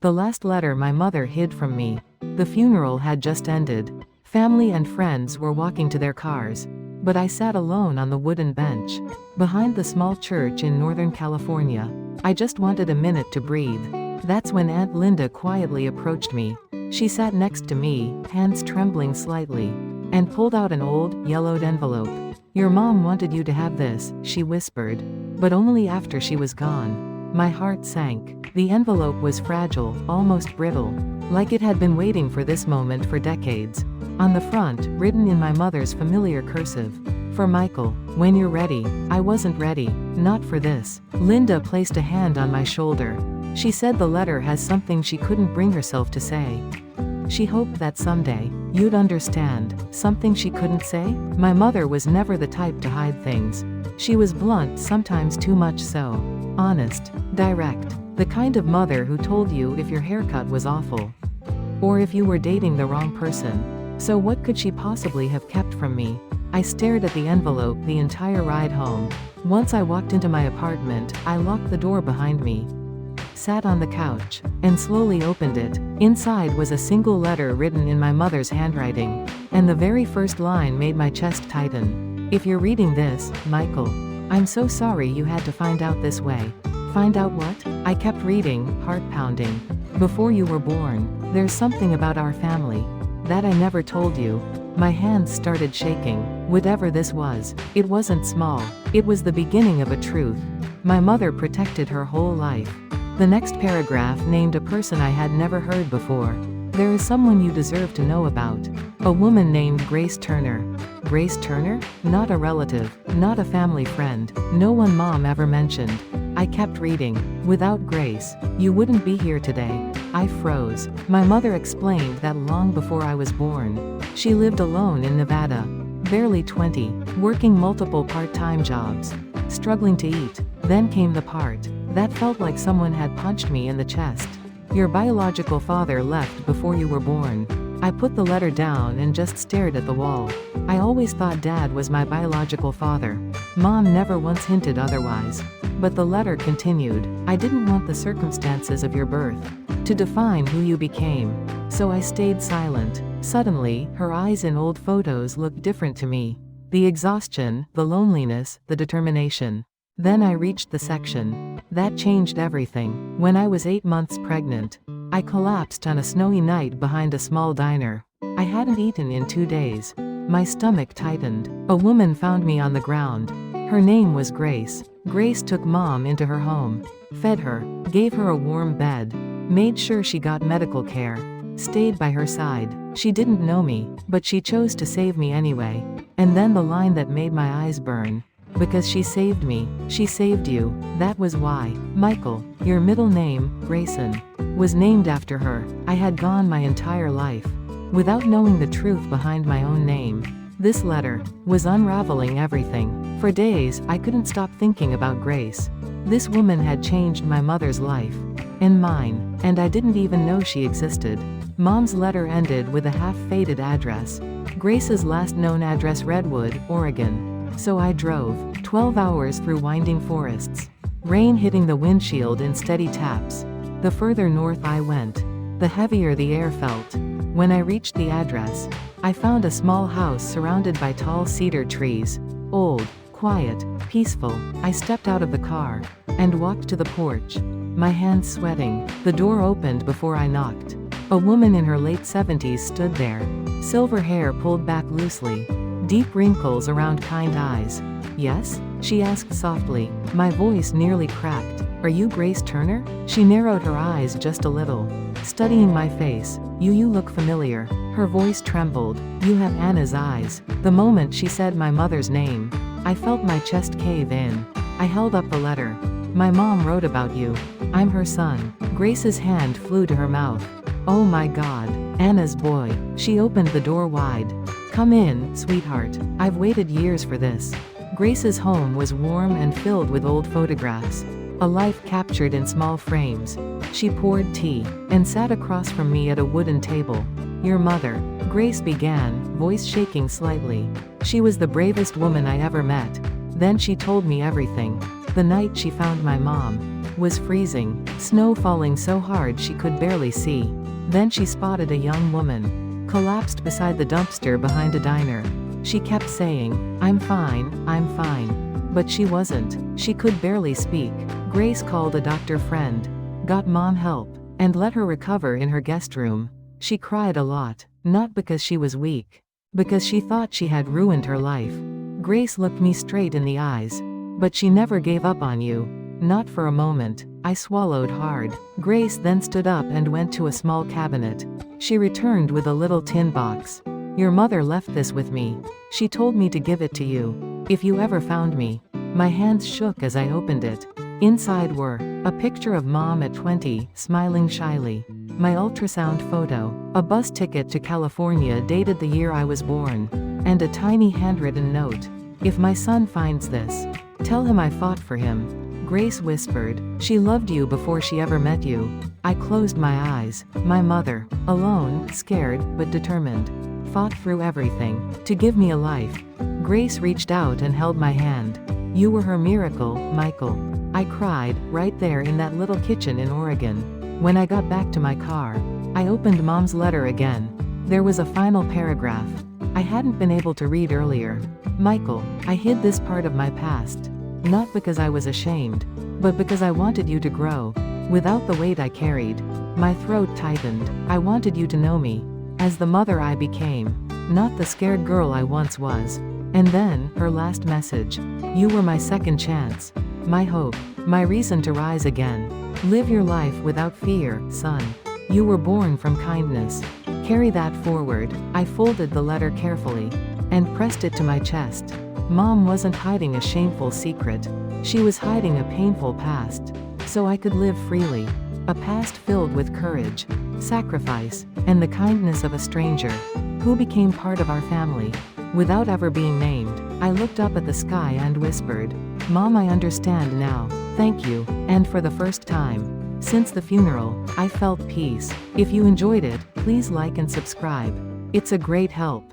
The last letter my mother hid from me. The funeral had just ended. Family and friends were walking to their cars. But I sat alone on the wooden bench, behind the small church in Northern California. I just wanted a minute to breathe. That's when Aunt Linda quietly approached me. She sat next to me, hands trembling slightly, and pulled out an old, yellowed envelope. "Your mom wanted you to have this," she whispered. But only after she was gone. My heart sank. The envelope was fragile, almost brittle, like it had been waiting for this moment for decades. On the front, written in my mother's familiar cursive, "For Michael, when you're ready." I wasn't ready. Not for this. Linda placed a hand on my shoulder. She said the letter has something she couldn't bring herself to say. She hoped that someday, you'd understand. Something she couldn't say? My mother was never the type to hide things. She was blunt, sometimes too much so. Honest. Direct. The kind of mother who told you if your haircut was awful. Or if you were dating the wrong person. So what could she possibly have kept from me? I stared at the envelope the entire ride home. Once I walked into my apartment, I locked the door behind me, sat on the couch, and slowly opened it. Inside was a single letter written in my mother's handwriting, and the very first line made my chest tighten. "If you're reading this, Michael, I'm so sorry you had to find out this way." Find out what? I kept reading, heart pounding. "Before you were born, there's something about our family that I never told you." My hands started shaking. Whatever this was, it wasn't small. It was the beginning of a truth. My mother protected her whole life. The next paragraph named a person I had never heard before. "There is someone you deserve to know about. A woman named Grace Turner." Grace Turner? Not a relative, not a family friend, no one Mom ever mentioned. I kept reading. "Without Grace, you wouldn't be here today." I froze. My mother explained that long before I was born, she lived alone in Nevada, barely 20, working multiple part-time jobs, struggling to eat. Then came the part that felt like someone had punched me in the chest. "Your biological father left before you were born." I put the letter down and just stared at the wall. I always thought Dad was my biological father. Mom never once hinted otherwise. But the letter continued. "I didn't want the circumstances of your birth to define who you became. So I stayed silent." Suddenly, her eyes in old photos looked different to me. The exhaustion, the loneliness, the determination. Then I reached the section that changed everything. When I was 8 months pregnant, I collapsed on a snowy night behind a small diner. I hadn't eaten in 2 days. My stomach tightened. A woman found me on the ground. Her name was Grace. Grace took Mom into her home, fed her, gave her a warm bed, made sure she got medical care, stayed by her side. She didn't know me, but she chose to save me anyway. And then the line that made my eyes burn. "Because she saved me, she saved you, that was why." Michael, your middle name, Grayson, was named after her. I had gone my entire life without knowing the truth behind my own name. This letter was unraveling everything. For days, I couldn't stop thinking about Grace. This woman had changed my mother's life. And mine. And I didn't even know she existed. Mom's letter ended with a half-faded address. Grace's last known address, Redwood, Oregon. So I drove 12 hours through winding forests, rain hitting the windshield in steady taps. The further north I went, the heavier the air felt. When I reached the address, I found a small house surrounded by tall cedar trees. Old, quiet, peaceful. I stepped out of the car and walked to the porch, my hands sweating. The door opened before I knocked. A woman in her late 70s stood there, silver hair pulled back loosely, deep wrinkles around kind eyes. "Yes?" she asked softly. My voice nearly cracked. "Are you Grace Turner?" She narrowed her eyes just a little, studying my face. You look familiar." Her voice trembled. "You have Anna's eyes." The moment she said my mother's name, I felt my chest cave in. I held up the letter. "My mom wrote about you. I'm her son." Grace's hand flew to her mouth. "Oh my God. Anna's boy." She opened the door wide. "Come in, sweetheart. I've waited years for this." Grace's home was warm and filled with old photographs. A life captured in small frames. She poured tea and sat across from me at a wooden table. "Your mother," Grace began, voice shaking slightly. "She was the bravest woman I ever met." Then she told me everything. The night she found my mom, was freezing, snow falling so hard she could barely see. Then she spotted a young woman, collapsed beside the dumpster behind a diner. She kept saying, "I'm fine, I'm fine." But she wasn't. She could barely speak. Grace called a doctor friend, got mom help, and let her recover in her guest room. She cried a lot, not because she was weak, because she thought she had ruined her life. Grace looked me straight in the eyes. "But she never gave up on you." "Not for a moment." I swallowed hard. Grace then stood up and went to a small cabinet. She returned with a little tin box. "Your mother left this with me. She told me to give it to you, if you ever found me." My hands shook as I opened it. Inside were a picture of mom at 20, smiling shyly, my ultrasound photo, a bus ticket to California dated the year I was born, and a tiny handwritten note. "If my son finds this, tell him I fought for him." Grace whispered, "She loved you before she ever met you." I closed my eyes. My mother, alone, scared, but determined, fought through everything to give me a life. Grace reached out and held my hand. "You were her miracle, Michael." I cried, right there in that little kitchen in Oregon. When I got back to my car, I opened mom's letter again. There was a final paragraph I hadn't been able to read earlier. "Michael, I hid this part of my past. Not because I was ashamed, but because I wanted you to grow without the weight I carried." My throat tightened. I wanted you to know me as the mother I became, not the scared girl I once was. And then, her last message. "You were my second chance. My hope. My reason to rise again. Live your life without fear, son. You were born from kindness. Carry that forward." I folded the letter carefully and pressed it to my chest. Mom wasn't hiding a shameful secret. She was hiding a painful past, so I could live freely. A past filled with courage, sacrifice, and the kindness of a stranger who became part of our family. Without ever being named, I looked up at the sky and whispered, "Mom, I understand now. Thank you." And for the first time since the funeral, I felt peace. If you enjoyed it, please like and subscribe. It's a great help.